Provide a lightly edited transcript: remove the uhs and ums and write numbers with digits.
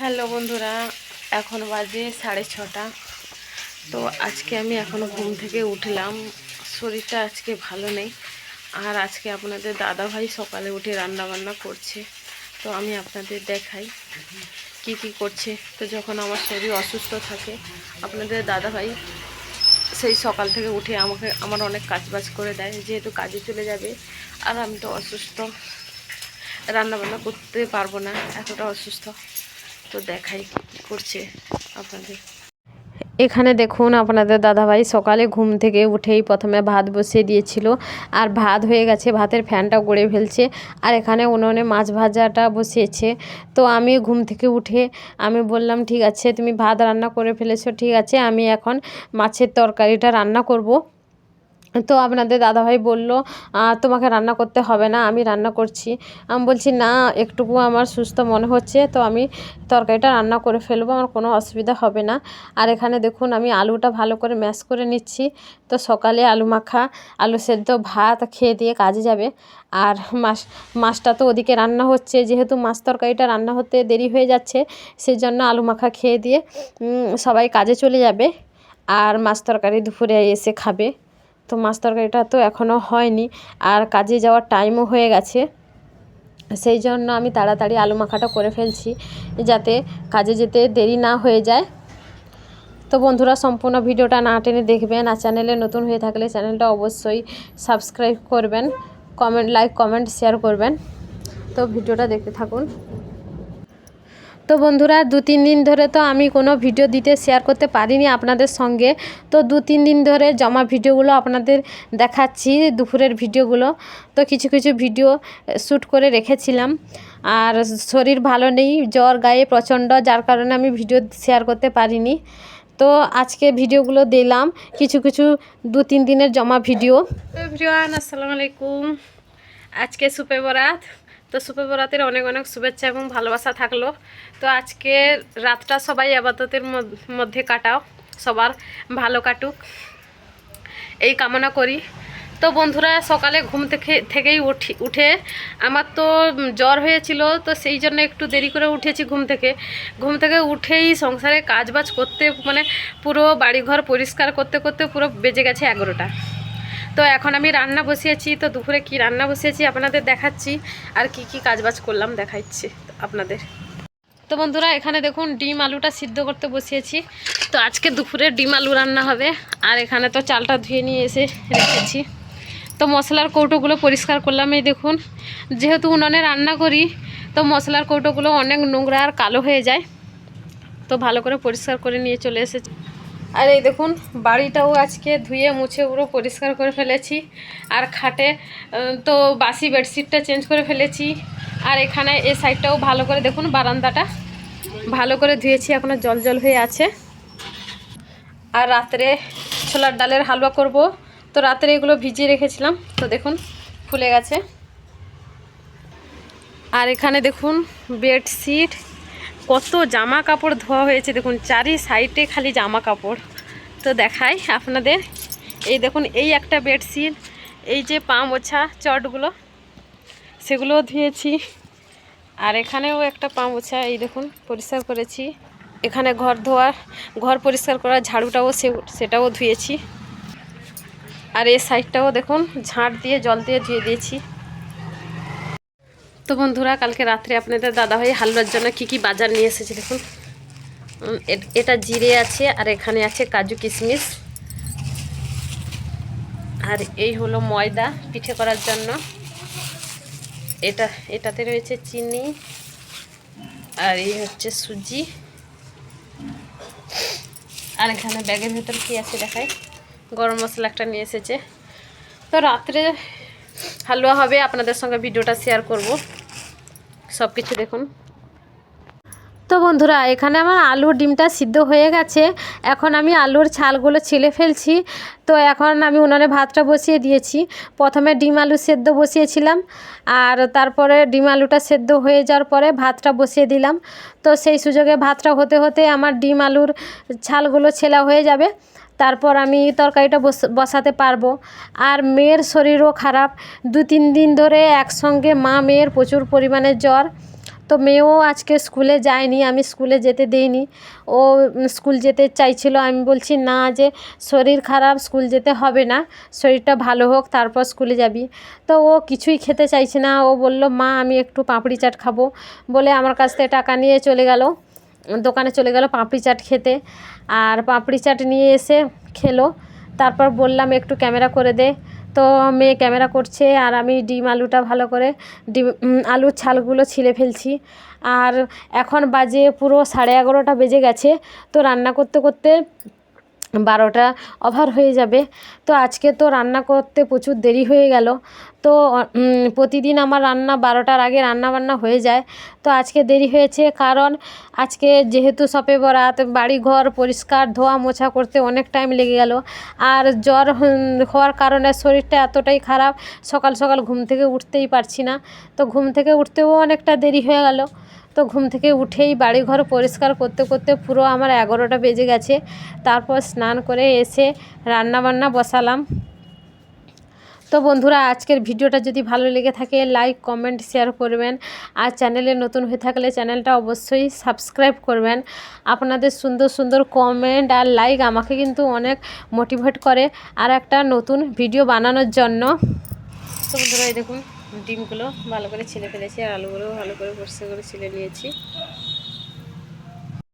Hello বন্ধুরা, এখন বাজে 6:30। তো আজকে আমি এখনও ঘুম থেকে উঠলাম। শরীরটা আজকে ভালো নেই। আর আজকে আপনাদের দাদাভাই সকালে উঠে রান্না বান্না করছে। তো আমি আপনাদের দেখাই কি কি করছে। তো যখন আমার শরীর অসুস্থ থাকে, আপনাদের দাদাভাই সেই সকাল থেকে উঠে আমার অনেক কাজবাজ করে দেয়, যেহেতু কাজে চলে যাবে। আর আমি তো অসুস্থ, রান্নাবান্না করতে পারবো না, এতটা অসুস্থ। তো দেখাই কি করছে আপনাদের। এখানে দেখুন, আপনাদের দাদাভাই সকালে ঘুম থেকে উঠেই প্রথমে ভাত বসিয়ে দিয়েছিল। আর ভাত হয়ে গেছে, ভাতের ফ্যানটা গড়ে ফেলছে। আর এখানে উনুনে মাছ ভাজাটা বসিয়েছে। তো আমি ঘুম থেকে উঠে আমি বললাম, ঠিক আছে তুমি ভাত রান্না করে ফেলেছো, ঠিক আছে আমি এখন মাছের তরকারিটা রান্না করব। তো আপনাদের দাদাভাই বলল, তোমাকে রান্না করতে হবে না, আমি রান্না করছি। আমি বলছি না, একটুকু আমার সুস্থ মনে হচ্ছে, তো আমি তরকারিটা রান্না করে ফেলবো, আমার কোনো অসুবিধা হবে না। আর এখানে দেখুন, আমি আলুটা ভালো করে ম্যাশ করে নিচ্ছি। তো সকালে আলু মাখা, আলু সেদ্ধ ভাত খেয়ে দিয়ে কাজে যাবে। আর মাছটা তো ওদিকে রান্না হচ্ছে, যেহেতু মাছ তরকারিটা রান্না হতে দেরি হয়ে যাচ্ছে, সেই জন্য আলু মাখা খেয়ে দিয়ে সবাই কাজে চলে যাবে। আর মাছ তরকারি দুপুরে এসে খাবে। তো মাছ তরকারিটা তো এখনও হয়নি, আর কাজে যাওয়ার টাইমও হয়ে গেছে। সেই জন্য আমি তাড়াতাড়ি আলু মাখাটা করে ফেলছি, যাতে কাজে যেতে দেরি না হয়ে যায়। তো বন্ধুরা, সম্পূর্ণ ভিডিওটা না টেনে দেখবেন। আর চ্যানেলে নতুন হয়ে থাকলে চ্যানেলটা অবশ্যই সাবস্ক্রাইব করবেন, লাইক কমেন্ট শেয়ার করবেন। তো ভিডিওটা দেখতে থাকুন। তো বন্ধুরা, 2-3 দিন ধরে তো আমি কোনো ভিডিও শেয়ার করতে পারিনি আপনাদের সঙ্গে। তো 2-3 দিন ধরে জমা ভিডিওগুলো আপনাদের দেখাচ্ছি, দুপুরের ভিডিওগুলো। তো কিছু কিছু ভিডিও শ্যুট করে রেখেছিলাম। আর শরীর ভালো নেই, জ্বর গায়ে প্রচণ্ড, যার কারণে আমি ভিডিও শেয়ার করতে পারিনি। তো আজকে ভিডিওগুলো দিলাম, কিছু কিছু 2-3 দিনের জমা ভিডিও। এভরিওয়ান, আসসালামু আলাইকুম। আজকে সুপে বরাত। তো সুপে বরাতের অনেক অনেক শুভেচ্ছা এবং ভালোবাসা থাকলো। তো আজকে রাতটা সবাই আবাদতের মধ্যে কাটাও, সবার ভালো কাটুক এই কামনা করি। তো বন্ধুরা, সকালে ঘুম থেকেই উঠে আমার তো জ্বর হয়েছিল, তো সেই জন্য একটু দেরি করে উঠেছি। ঘুম থেকে উঠেই সংসারে কাজবাজ করতে, মানে পুরো বাড়িঘর পরিষ্কার করতে করতে পুরো বেজে গেছে 11টা। তো এখন আমি রান্না বসিয়েছি। তো দুপুরে কি রান্না বসিয়েছি আপনাদের দেখাচ্ছি, আর কি কি কাজবাজ করলাম দেখাচ্ছি আপনাদের। তো বন্ধুরা, এখানে দেখুন ডিম আলুটা সিদ্ধ করতে বসিয়েছি। তো আজকে দুপুরে ডিম আলু রান্না হবে। আর এখানে তো চালটা ধুয়ে নিয়ে এসে রেখেছি। তো মশলার কৌটোগুলো পরিষ্কার করলাম। এই দেখুন, যেহেতু উনুনে রান্না করি, তো মশলার কৌটোগুলো অনেক নোংরা আর কালো হয়ে যায়। তো ভালো করে পরিষ্কার করে নিয়ে চলে এসেছি। আর এই দেখুন, বাড়িটাও আজকে ধুয়ে মুছে পুরো পরিষ্কার করে ফেলেছি। আর খাটে তো বাসি বেডশিটটা চেঞ্জ করে ফেলেছি। আর এখানে এই সাইডটাও ভালো করে দেখুন, বারান্দাটা ভালো করে ধুয়েছি, এখনও জল জল হয়ে আছে। আর রাত্রে ছোলার ডালের হালুয়া করব। তো রাত্রে এগুলো ভিজিয়ে রেখেছিলাম, তো দেখুন ফুলে গেছে। আর এখানে দেখুন বেডশিট, কত জামা কাপড় ধোয়া হয়েছে দেখুন, চারি সাইডে খালি জামা কাপড়। তো দেখাই আপনাদের, এই দেখুন এই একটা বেডশিট, এই যে পা মোছা চটগুলো সেগুলোও ধুয়েছি। আর এখানেও একটা পা মোছা, এই দেখুন পরিষ্কার করেছি। এখানে ঘর পরিষ্কার করার ঝাড়ুটাও সেটাও ধুয়েছি। আর এই সাইডটাও দেখুন ঝাঁট দিয়ে জল দিয়ে ধুয়ে দিয়েছি। তো বন্ধুরা, কালকে রাত্রে আপনাদের দাদাভাই হালুয়ার জন্য কি কি বাজার নিয়ে এসেছে দেখুন। এটা জিরে আছে, আর এখানে আছে কাজু কিশমিশ, আর এই হলো ময়দা পিঠে করার জন্য। এটাতে রয়েছে চিনি, আর এই হচ্ছে সুজি। আর এখানে ব্যাগের ভেতর কি আছে দেখায়, গরম মশলা একটা নিয়ে এসেছে। তো রাত্রে হালুয়া হবে, আপনাদের সঙ্গে ভিডিওটা শেয়ার করব সব কিছু দেখুন। তো বন্ধুরা, এখানে আমার আলুর ডিমটা সিদ্ধ হয়ে গেছে। এখন আমি আলুর ছালগুলো ছিলে ফেলছি। তো এখন আমি উনানে ভাতটা বসিয়ে দিয়েছি। প্রথমে ডিম আলু সেদ্ধ বসিয়েছিলাম, আর তারপরে ডিম আলুটা সেদ্ধ হয়ে যাওয়ার পরে ভাতটা বসিয়ে দিলাম। তো সেই সুযোগে ভাতটা হতে হতে আমার ডিম আলুর ছালগুলো ছেলা হয়ে যাবে। তারপর আমি তরকারিটা বসাতে পারবো। আর মেয়ের শরীরও খারাপ, 2-3 দিন ধরে একসঙ্গে মেয়ের প্রচুর পরিমাণে জ্বর। তো মেয়েও আজকে স্কুলে যায়নি, আমি স্কুলে যেতে দেইনি। ও স্কুল যেতে চাইছিল, আমি বলছি না, যে শরীর খারাপ, স্কুল যেতে হবে না, শরীরটা ভালো হোক তারপর স্কুলে যাবি। তো ও কিছুই খেতে চাইছে না। ও বলল মা আমি একটু পাঁপড়ি চাট খাবো বলে আমার কাছ থেকে টাকা নিয়ে চলে গেল, দোকানে চলে গেল পাঁপড়ি চাট খেতে। আর পাঁপড়ি চাট নিয়ে এসে খেলো। তারপর বললাম একটু ক্যামেরা করে দে, তো মেয়ে ক্যামেরা করছে আর আমি ডিম আলুটা ভালো করে আলুর ছালগুলো ছিলে ফেলছি। আর এখন বাজে পুরো 11:30 বেজে গেছে। তো রান্না করতে করতে 12টা ওভার হয়ে যাবে। তো আজকে তো রান্না করতে প্রচুর দেরি হয়ে গেল। তো প্রতিদিন আমার রান্না 12টার আগে রান্নাবান্না হয়ে যায়। তো আজকে দেরি হয়েছে কারণ আজকে যেহেতু শবে বরাত, বাড়ি ঘর পরিষ্কার ধোয়া মোছা করতে অনেক টাইম লেগে গেল। আর জ্বর হওয়ার কারণে শরীরটা এতটাই খারাপ, সকাল সকাল ঘুম থেকে উঠতেই পারছি না। তো ঘুম থেকে উঠতেও অনেকটা দেরি হয়ে গেল। তো ঘুম থেকে উঠেই বাড়িঘর পরিষ্কার করতে করতে পুরো আমার 11টা বেজে গেছে। তারপর স্নান করে এসে রান্নাবান্না বসালাম। তো বন্ধুরা, আজকের ভিডিওটা যদি ভালো লেগে থাকে লাইক কমেন্ট শেয়ার করবেন। আর চ্যানেলে নতুন হয়ে থাকলে চ্যানেলটা অবশ্যই সাবস্ক্রাইব করবেন। আপনাদের সুন্দর সুন্দর কমেন্ট আর লাইক আমাকে কিন্তু অনেক মোটিভেট করে আর একটা নতুন ভিডিও বানানোর জন্য। তো বন্ধুরা, এই দেখুন ডিমগুলো ভালো করে ছিলে ফেলেছি আর আলুগুলো ভালো করে পরিষ্কার করে ছিলে নিয়েছি।